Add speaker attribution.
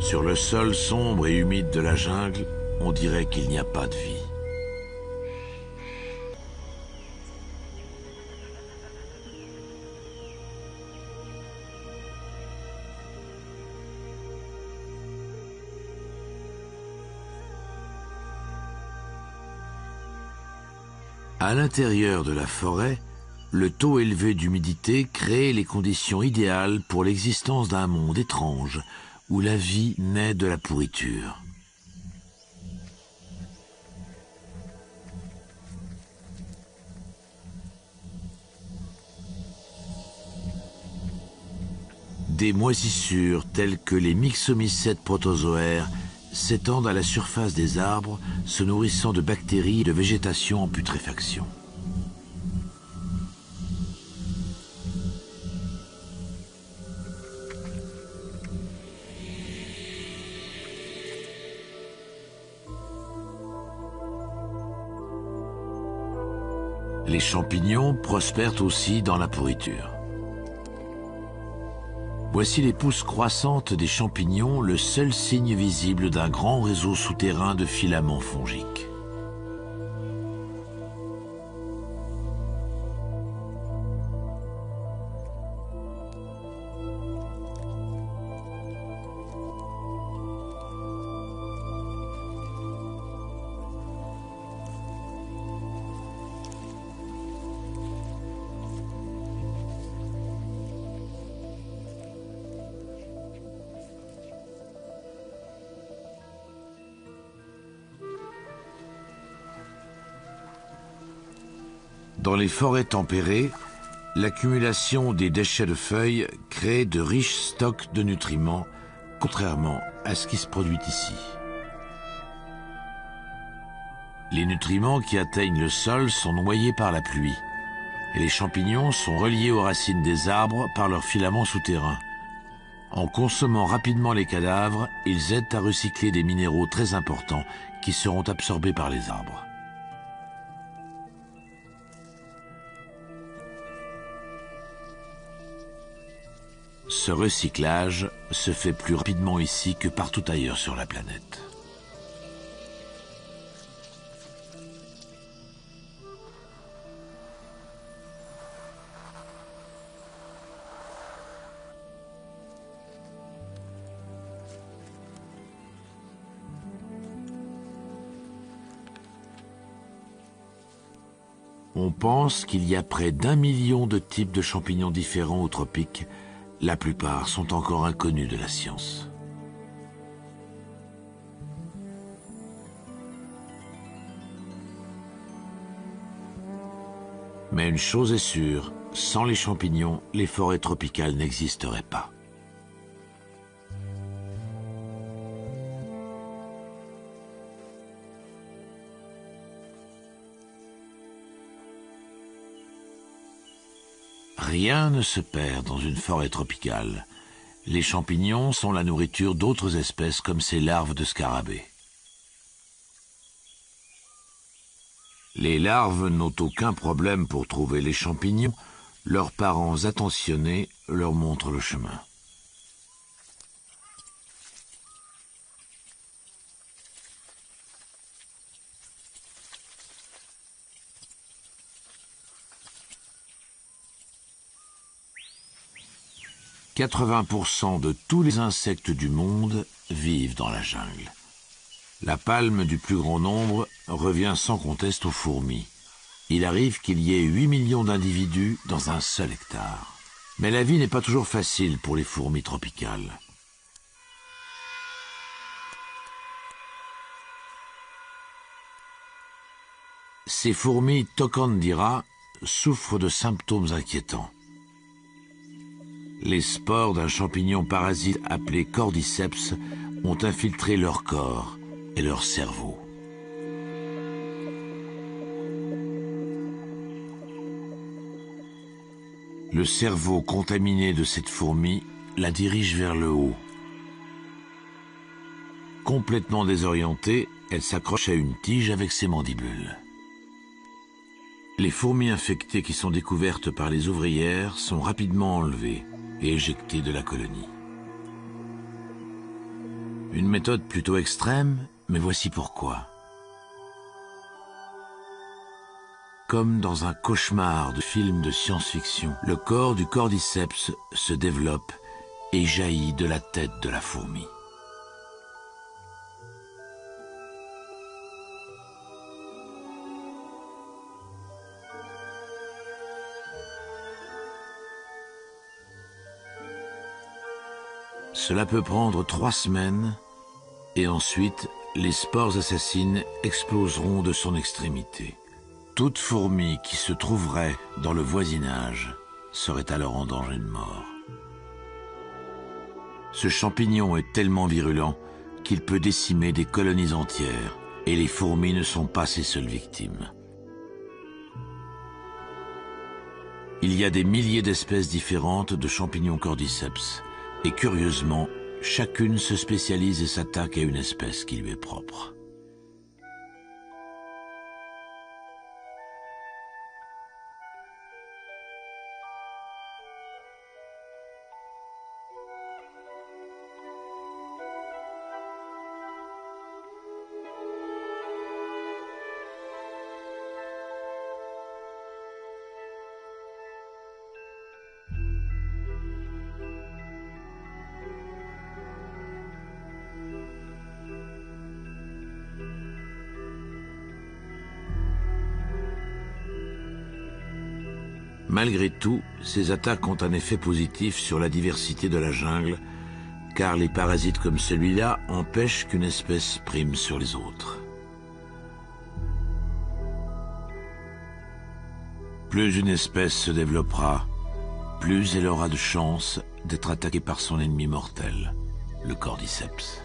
Speaker 1: Sur le sol sombre et humide de la jungle, on dirait qu'il n'y a pas de vie. À l'intérieur de la forêt, le taux élevé d'humidité crée les conditions idéales pour l'existence d'un monde étrange où la vie naît de la pourriture. Des moisissures telles que les myxomycètes protozoaires s'étendent à la surface des arbres, se nourrissant de bactéries et de végétation en putréfaction. Les champignons prospèrent aussi dans la pourriture. Voici les pousses croissantes des champignons, le seul signe visible d'un grand réseau souterrain de filaments fongiques. Dans les forêts tempérées, l'accumulation des déchets de feuilles crée de riches stocks de nutriments, contrairement à ce qui se produit ici. Les nutriments qui atteignent le sol sont noyés par la pluie, et les champignons sont reliés aux racines des arbres par leurs filaments souterrains. En consommant rapidement les cadavres, ils aident à recycler des minéraux très importants qui seront absorbés par les arbres. Ce recyclage se fait plus rapidement ici que partout ailleurs sur la planète. On pense qu'il y a près d'1 million de types de champignons différents aux tropiques. La plupart sont encore inconnus de la science. Mais une chose est sûre, sans les champignons, les forêts tropicales n'existeraient pas. Rien ne se perd dans une forêt tropicale. Les champignons sont la nourriture d'autres espèces comme ces larves de scarabées. Les larves n'ont aucun problème pour trouver les champignons. Leurs parents attentionnés leur montrent le chemin. « 80% de tous les insectes du monde vivent dans la jungle. La palme du plus grand nombre revient sans conteste aux fourmis. Il arrive qu'il y ait 8 millions d'individus dans un seul hectare. Mais la vie n'est pas toujours facile pour les fourmis tropicales. Ces fourmis Tocandira souffrent de symptômes inquiétants. Les spores d'un champignon parasite appelé cordyceps ont infiltré leur corps et leur cerveau. Le cerveau contaminé de cette fourmi la dirige vers le haut. Complètement désorientée, elle s'accroche à une tige avec ses mandibules. Les fourmis infectées qui sont découvertes par les ouvrières sont rapidement enlevées et éjectées de la colonie. Une méthode plutôt extrême, mais voici pourquoi. Comme dans un cauchemar de film de science-fiction, le corps du cordyceps se développe et jaillit de la tête de la fourmi. Cela peut prendre 3 semaines et ensuite les spores assassines exploseront de son extrémité. Toute fourmi qui se trouverait dans le voisinage serait alors en danger de mort. Ce champignon est tellement virulent qu'il peut décimer des colonies entières et les fourmis ne sont pas ses seules victimes. Il y a des milliers d'espèces différentes de champignons cordyceps. Et curieusement, chacune se spécialise et s'attaque à une espèce qui lui est propre. Malgré tout, ces attaques ont un effet positif sur la diversité de la jungle, car les parasites comme celui-là empêchent qu'une espèce prime sur les autres. Plus une espèce se développera, plus elle aura de chances d'être attaquée par son ennemi mortel, le cordyceps.